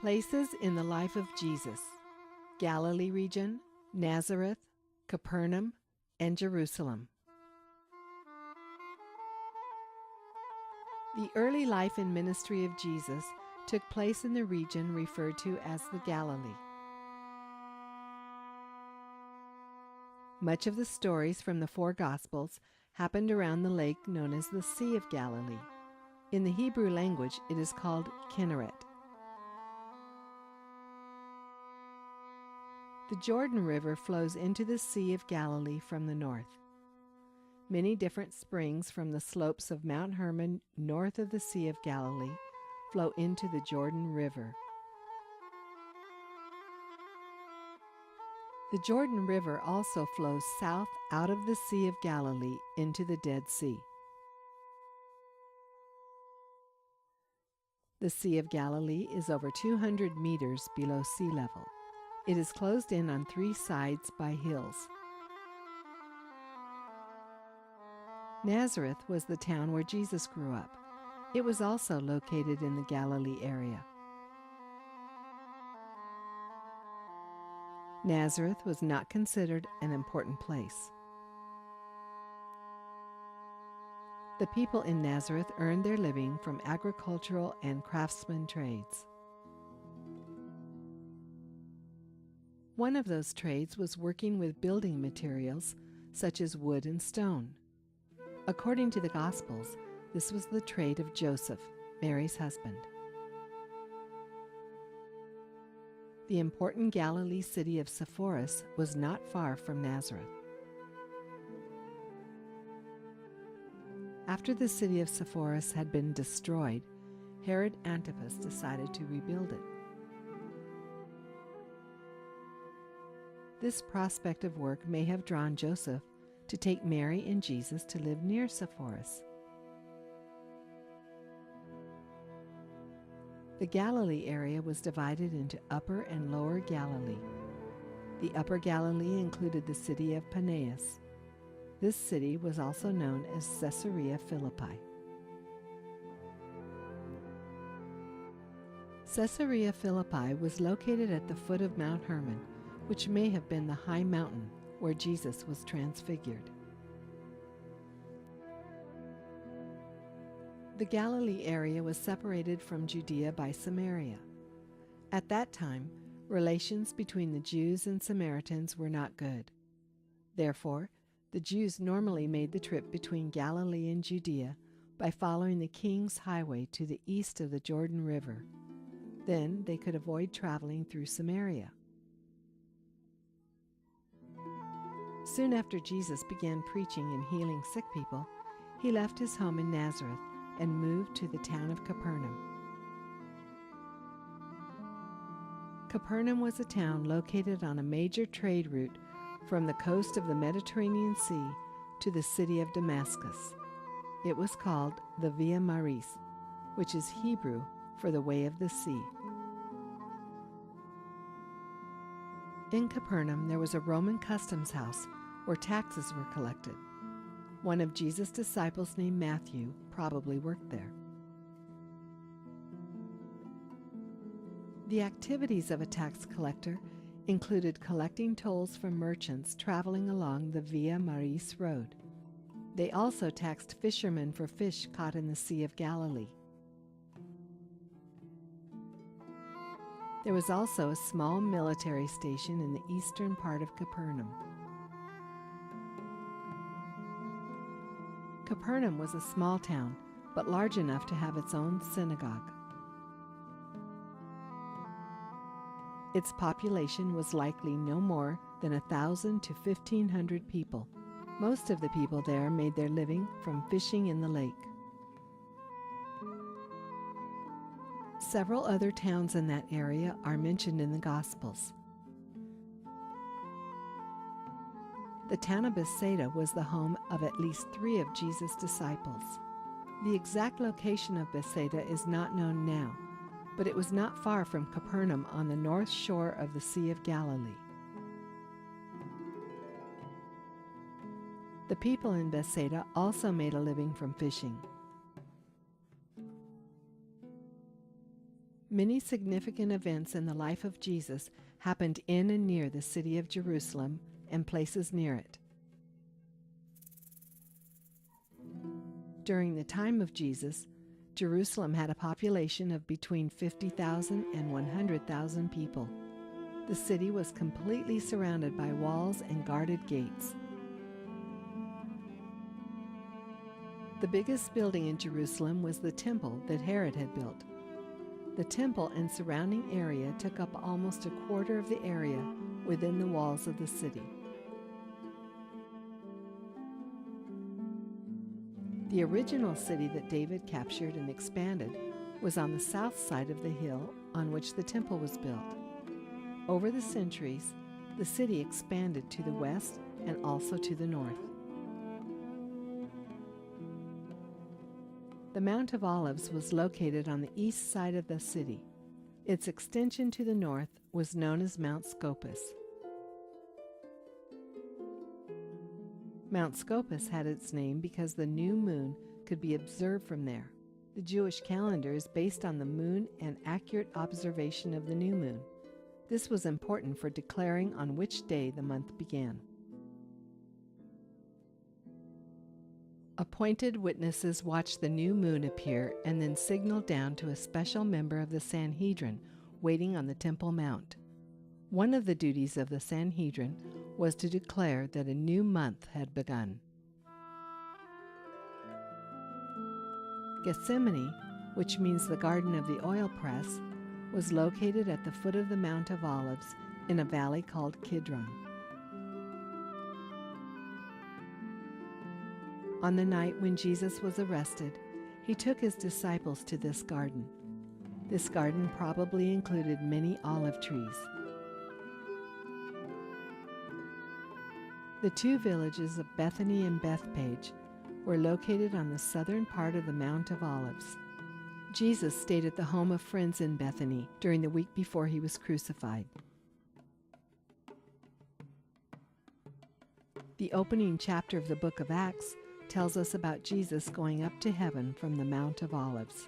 Places in the life of Jesus: Galilee region, Nazareth, Capernaum, and Jerusalem. The early life and ministry of Jesus took place in the region referred to as the Galilee. Much of the stories from the four Gospels happened around the lake known as the Sea of Galilee. In the Hebrew language, it is called Kinneret. The Jordan River flows into the Sea of Galilee from the north. Many different springs from the slopes of Mount Hermon north of the Sea of Galilee flow into the Jordan River. The Jordan River also flows south out of the Sea of Galilee into the Dead Sea. The Sea of Galilee is over 200 meters below sea level. It is closed in on three sides by hills. Nazareth was the town where Jesus grew up. It was also located in the Galilee area. Nazareth was not considered an important place. The people in Nazareth earned their living from agricultural and craftsman trades. One of those trades was working with building materials such as wood and stone. According to the Gospels, this was the trade of Joseph, Mary's husband. The important Galilee city of Sephora was not far from Nazareth. After the city of Sephora had been destroyed, Herod Antipas decided to rebuild it. This prospect of work may have drawn Joseph to take Mary and Jesus to live near Sephora. The Galilee area was divided into Upper and Lower Galilee. The Upper Galilee included the city of Paneas. This city was also known as Caesarea Philippi. Caesarea Philippi was located at the foot of Mount Hermon, which may have been the high mountain where Jesus was transfigured. The Galilee area was separated from Judea by Samaria. At that time, relations between the Jews and Samaritans were not good. Therefore, the Jews normally made the trip between Galilee and Judea by following the King's Highway to the east of the Jordan River. Then they could avoid traveling through Samaria. Soon after Jesus began preaching and healing sick people, he left his home in Nazareth and moved to the town of Capernaum. Capernaum was a town located on a major trade route from the coast of the Mediterranean Sea to the city of Damascus. It was called the Via Maris, which is Hebrew for the way of the sea. In Capernaum, there was a Roman customs house where taxes were collected. One of Jesus' disciples named Matthew probably worked there. The activities of a tax collector included collecting tolls from merchants traveling along the Via Maris road. They also taxed fishermen for fish caught in the Sea of Galilee. There was also a small military station in the eastern part of Capernaum. Capernaum was a small town, but large enough to have its own synagogue. Its population was likely no more than 1,000 to 1,500 people. Most of the people there made their living from fishing in the lake. Several other towns in that area are mentioned in the Gospels. The town of Bethsaida was the home of at least 3 of Jesus' disciples. The exact location of Bethsaida is not known now, but it was not far from Capernaum on the north shore of the Sea of Galilee. The people in Bethsaida also made a living from fishing. Many significant events in the life of Jesus happened in and near the city of Jerusalem and places near it. During the time of Jesus, Jerusalem had a population of between 50,000 and 100,000 people. The city was completely surrounded by walls and guarded gates. The biggest building in Jerusalem was the temple that Herod had built. The temple and surrounding area took up almost a quarter of the area within the walls of the city. The original city that David captured and expanded was on the south side of the hill on which the temple was built. Over the centuries, the city expanded to the west and also to the north. The Mount of Olives was located on the east side of the city. Its extension to the north was known as Mount Scopus. Mount Scopus had its name because the new moon could be observed from there. The Jewish calendar is based on the moon and accurate observation of the new moon. This was important for declaring on which day the month began. Appointed witnesses watched the new moon appear and then signaled down to a special member of the Sanhedrin waiting on the Temple Mount. One of the duties of the Sanhedrin was to declare that a new month had begun. Gethsemane, which means the Garden of the Oil Press, was located at the foot of the Mount of Olives in a valley called Kidron. On the night when Jesus was arrested, he took his disciples to this garden. This garden probably included many olive trees. The two villages of Bethany and Bethpage were located on the southern part of the Mount of Olives. Jesus stayed at the home of friends in Bethany during the week before he was crucified. The opening chapter of the book of Acts tells us about Jesus going up to heaven from the Mount of Olives.